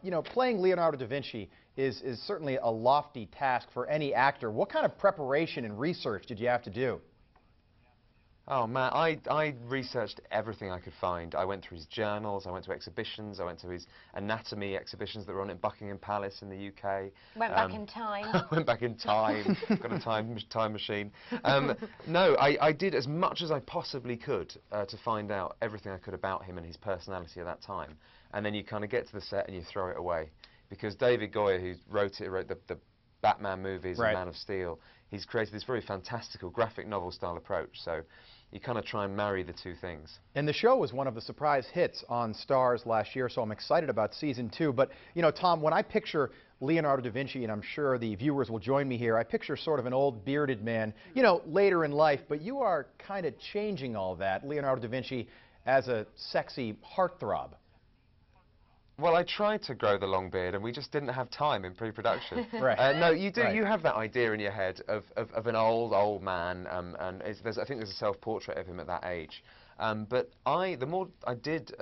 you know, playing Leonardo da Vinci is certainly a lofty task for any actor. What kind of preparation and research did you have to do? Oh man, I researched everything I could find. I went through his journals, I went to exhibitions, I went to his anatomy exhibitions that were on at Buckingham Palace in the UK. Went back in time. Went back in time, got a time machine. No, I did as much as I possibly could to find out everything I could about him and his personality at that time. And then you kind of get to the set and you throw it away. Because David Goyer, who wrote the Batman movies and Man of Steel, he's created this very fantastical graphic novel style approach. So you kind of try and marry the two things. And the show was one of the surprise hits on Starz last year, so I'm excited about season 2. But, you know, Tom, when I picture Leonardo da Vinci, and I'm sure the viewers will join me here, I picture sort of an old bearded man, you know, later in life, but you are kind of changing all that. Leonardo da Vinci as a sexy heartthrob. Well, I tried to grow the long beard, and we just didn't have time in pre-production. Right. No, you do. Right. You have that idea in your head of an old man, and I think there's a self-portrait of him at that age. But the more I did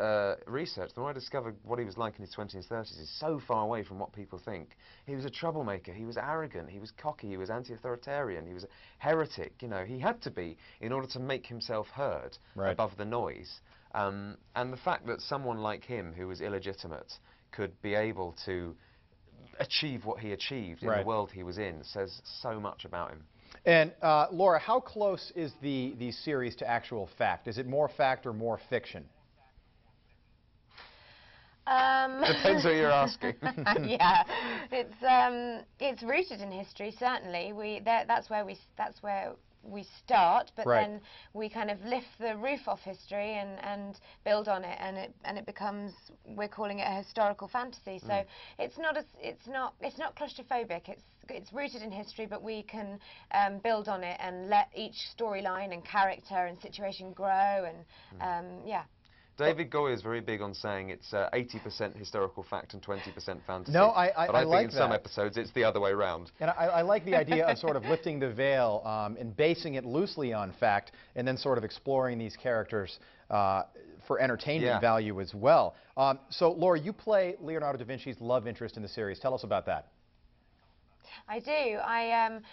research, the more I discovered what he was like in his 20s and 30s is so far away from what people think. He was a troublemaker. He was arrogant. He was cocky. He was anti-authoritarian. He was a heretic. You know, he had to be in order to make himself heard above the noise. And the fact that someone like him, who was illegitimate, could be able to achieve what he achieved in the world he was in says so much about him. And Laura, how close is the series to actual fact? Is it more fact or more fiction? Depends what you're asking. Yeah, it's rooted in history. Certainly, that's where we start, but then we kind of lift the roof off history and build on it, and it becomes, we're calling it a historical fantasy. So it's not claustrophobic. It's rooted in history, but we can build on it and let each storyline and character and situation grow, and yeah. David Goyer is very big on saying it's 80% historical fact and 20% fantasy. No, but I think in some episodes it's the other way around. And I like the idea of sort of lifting the veil and basing it loosely on fact, and then sort of exploring these characters for entertainment value as well. So, Laura, you play Leonardo da Vinci's love interest in the series. Tell us about that. I do.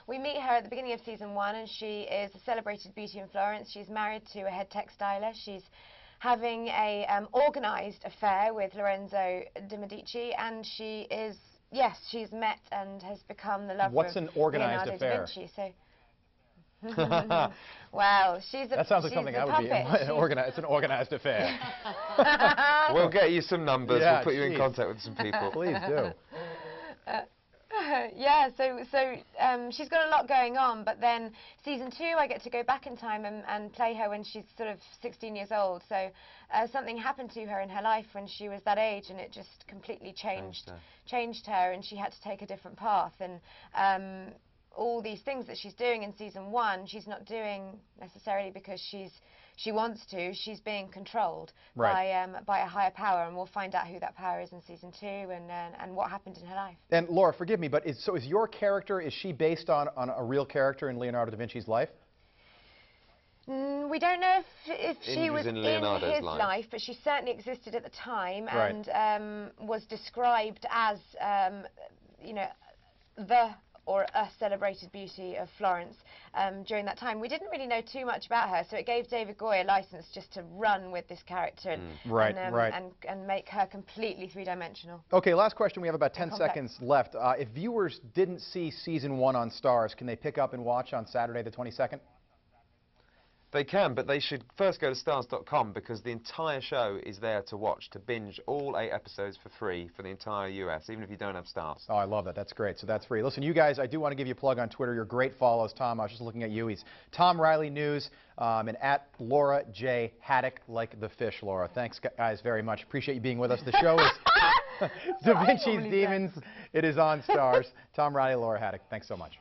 We meet her at the beginning of season 1, and she is a celebrated beauty in Florence. She's married to a head textiler. She's having a organised affair with Lorenzo de Medici, and she is, yes, she's met and has become the lover What's an organised Leonardo affair? Da Vinci. So, wow, she's a that sounds like something I would be. It's an organised affair. We'll get you some numbers. We'll put you in contact with some people. Please do. Yeah, so she's got a lot going on, but then season 2 I get to go back in time and play her when she's sort of 16 years old. So something happened to her in her life when she was that age, and it just completely changed her, and she had to take a different path. And all these things that she's doing in season 1, she's not doing necessarily because she wants to. She's being controlled by a higher power, and we'll find out who that power is in season 2 and what happened in her life. And Laura, forgive me, but is your character, is she based on a real character in Leonardo da Vinci's life? We don't know if she was in his life, but she certainly existed at the time and was described as, you know, or a celebrated beauty of Florence during that time. We didn't really know too much about her, so it gave David Goyer license just to run with this character and make her completely three-dimensional. Okay, last question. We have about 10 seconds left. If viewers didn't see season 1 on Starz, can they pick up and watch on Saturday the 22nd? They can, but they should first go to Starz.com, because the entire show is there to watch, to binge all 8 episodes for free for the entire US, even if you don't have Starz. Oh, I love that. That's great. So that's free. Listen, you guys, I do want to give you a plug on Twitter. You're great follows. Tom, I was just looking at you. He's Tom Riley News and at Laura J. Haddock, like the fish, Laura. Thanks, guys, very much. Appreciate you being with us. The show is Da Vinci's Demons. It is on Starz. Tom Riley, Laura Haddock. Thanks so much.